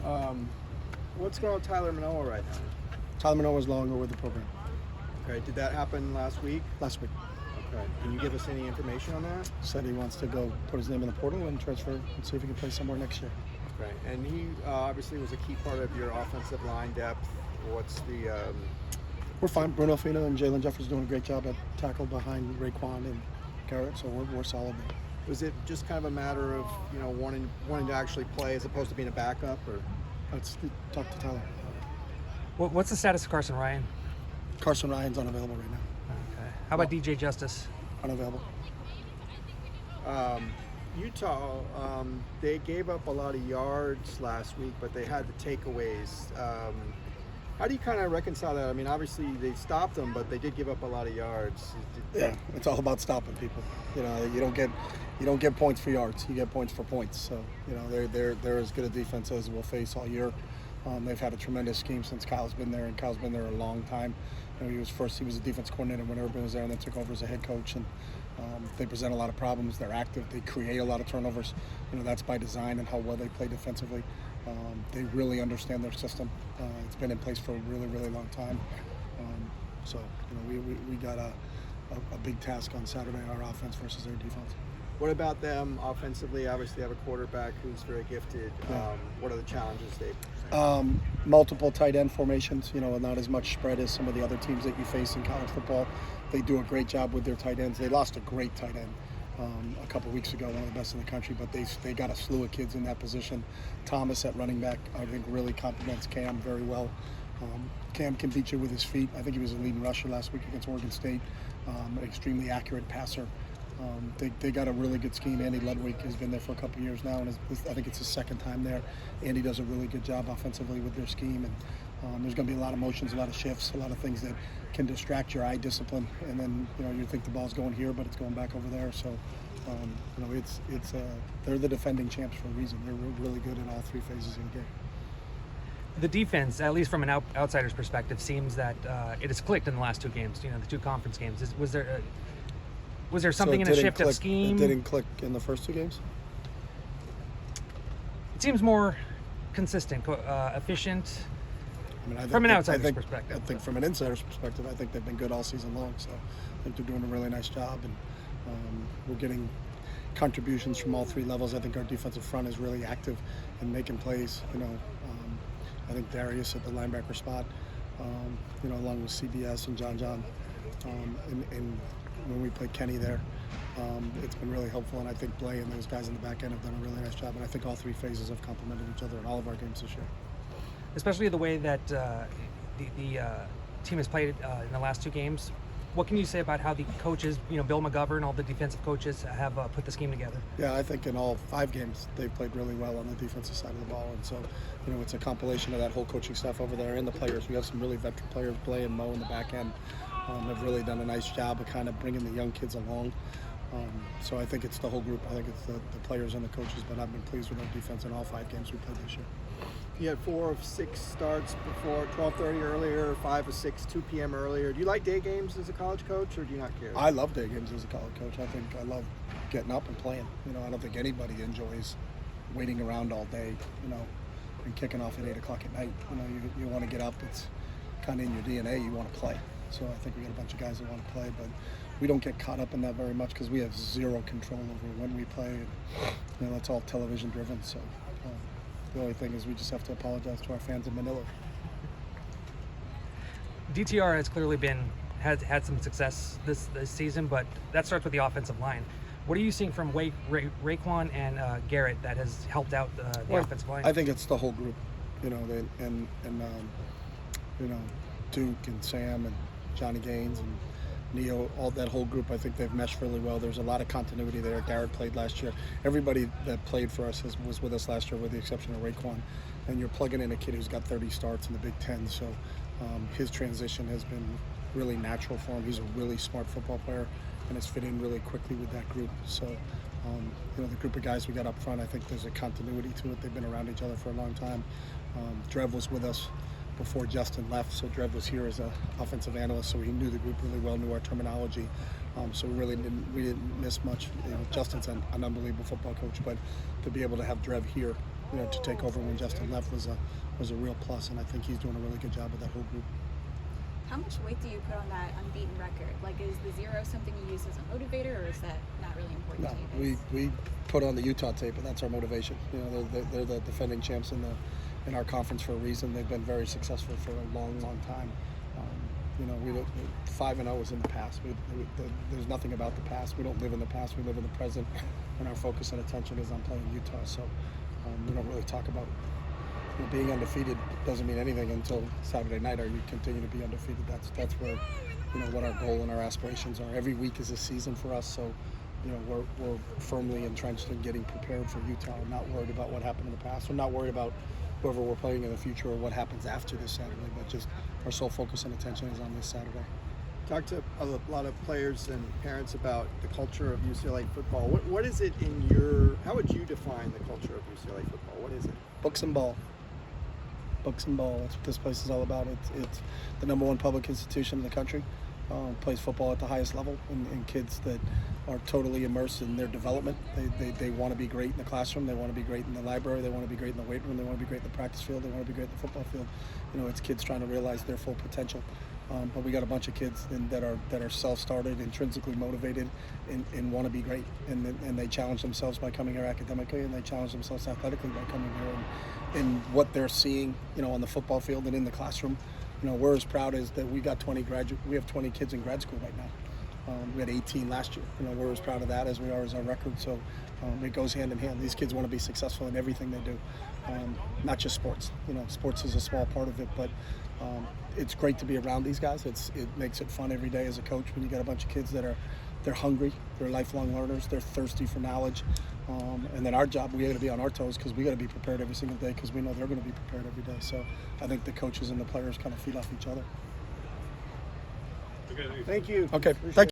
What's going on with Tyler Manoa right now? Tyler Manoa is no longer with the program. Okay, did that happen last week? Last week. Okay, can you give us any information on that? Said he wants to go put his name in the portal and transfer and see if he can play somewhere next year. Okay, and he obviously was a key part of your offensive line depth. What's the... We're fine. Bruno Fina and Jalen Jeffers doing a great job at tackle behind Raekwon and Garrett, so we're solid there. Was it just kind of a matter of, wanting to actually play as opposed to being a backup, or? Let's talk to Tyler. What's the status of Carson Ryan? Carson Ryan's unavailable right now. Okay. How about DJ Justice? Unavailable. Utah, they gave up a lot of yards last week, but they had the takeaways. How do you kind of reconcile that? I mean, obviously they stopped them, but they did give up a lot of yards. Yeah, it's all about stopping people. You don't get points for yards. You get points for points. So they're as good a defense as we'll face all year. They've had a tremendous scheme since Kyle's been there, and Kyle's been there a long time. He was a defense coordinator when Urban was there, and then took over as a head coach. And they present a lot of problems. They're active. They create a lot of turnovers. That's by design and how well they play defensively. They really understand their system. It's been in place for a really, really long time. We got a big task on Saturday, our offense versus their defense. What about them offensively? Obviously, they have a quarterback who's very gifted. Yeah. What are the challenges they? Multiple tight end formations. Not as much spread as some of the other teams that you face in college football. They do a great job with their tight ends. They lost a great tight end a couple weeks ago, one of the best in the country, but they got a slew of kids in that position. Thomas at running back, I think, really complements Cam very well. Cam can beat you with his feet. I think he was a leading rusher last week against Oregon State, an extremely accurate passer. They got a really good scheme. Andy Ludwig has been there for a couple of years now, and I think it's his second time there. Andy does a really good job offensively with their scheme, and there's going to be a lot of motions, a lot of shifts, a lot of things that can distract your eye discipline, and then you think the ball's going here, but it's going back over there. So they're the defending champs for a reason. They're really good in all three phases of the game. The defense, at least from an outsider's perspective, seems that it has clicked in the last two games. The two conference games. Was there something in a shift of scheme? It didn't click in the first two games? It seems more consistent, efficient. From an outsider's perspective. I think from an insider's perspective, I think they've been good all season long. So I think they're doing a really nice job, and we're getting contributions from all three levels. I think our defensive front is really active and making plays. I think Darius at the linebacker spot, along with CBS and John. And when we played Kenny there, it's been really helpful, and I think Blay and those guys in the back end have done a really nice job, and I think all three phases have complemented each other in all of our games this year. Especially the way that the team has played in the last two games. What can you say about how the coaches, Bill McGovern, all the defensive coaches have put the scheme together? Yeah, I think in all 5 games they've played really well on the defensive side of the ball, and so it's a compilation of that whole coaching staff over there and the players. We have some really veteran players, Blay and Mo in the back end. Have really done a nice job of kind of bringing the young kids along. So I think it's the whole group. I think it's the players and the coaches, but I've been pleased with our defense in all 5 games we played this year. You had 4 of 6 starts before, 12:30 earlier, 5 of 6, 2 p.m. earlier. Do you like day games as a college coach, or do you not care? I love day games as a college coach. I think I love getting up and playing. I don't think anybody enjoys waiting around all day, and kicking off at 8 o'clock at night. You want to get up. It's kind of in your DNA. You want to play. So I think we got a bunch of guys that want to play, but we don't get caught up in that very much because we have zero control over when we play. And, that's all television driven. So the only thing is we just have to apologize to our fans in Manila. DTR has clearly has had some success this season, but that starts with the offensive line. What are you seeing from Raekwon and Garrett that has helped out the offensive line? I think it's the whole group, Duke and Sam and Johnny Gaines and Neo, all that whole group. I think they've meshed really well. There's a lot of continuity there. Garrett played last year. Everybody that played for us was with us last year, with the exception of Raekwon. And you're plugging in a kid who's got 30 starts in the Big Ten, so his transition has been really natural for him. He's a really smart football player and has fit in really quickly with that group. So, the group of guys we got up front, I think there's a continuity to it. They've been around each other for a long time. Drev was with us before Justin left, so Drev was here as an offensive analyst, so he knew the group really well, knew our terminology. So we didn't miss much. Justin's an unbelievable football coach, but to be able to have Drev here to take over when Justin left was a real plus, and I think he's doing a really good job with that whole group. How much weight do you put on that unbeaten record? Like, is the 0 something you use as a motivator, or is that not really important to you guys? We put on the Utah tape, and that's our motivation. They're the defending champs in our conference for a reason. They've been very successful for a long, long time. We don't, 5-0 is in the past. There's nothing about the past. We don't live in the past. We live in the present, and our focus and attention is on playing Utah. So we don't really talk about being undefeated. Doesn't mean anything until Saturday night, or you continue to be undefeated. That's where what our goal and our aspirations are. Every week is a season for us. So we're firmly entrenched in getting prepared for Utah. We're not worried about what happened in the past. We're not worried about whoever we're playing in the future or what happens after this Saturday, but just our sole focus and attention is on this Saturday. Talk to a lot of players and parents about the culture of UCLA football. What is it how would you define the culture of UCLA football? What is it? Books and ball. Books and ball. That's what this place is all about. It's the #1 public institution in the country. Plays football at the highest level, and kids that are totally immersed in their development. They want to be great in the classroom. They want to be great in the library. They want to be great in the weight room. They want to be great in the practice field. They want to be great in the football field. It's kids trying to realize their full potential. But we got a bunch of kids that are self-started, intrinsically motivated, and want to be great. And they challenge themselves by coming here academically, and they challenge themselves athletically by coming here. And what they're seeing, on the football field and in the classroom, we're as proud as that we got 20 we have 20 kids in grad school right now. We had 18 last year. We're as proud of that as we are as our record. So it goes hand in hand. These kids want to be successful in everything they do, not just sports. Sports is a small part of it, but it's great to be around these guys. It makes it fun every day as a coach when you got a bunch of kids they're hungry, they're lifelong learners, they're thirsty for knowledge. And then our job, we got to be on our toes because we got to be prepared every single day because we know they're going to be prepared every day. So I think the coaches and the players kind of feed off each other. Thank you. Okay, Appreciate thank you.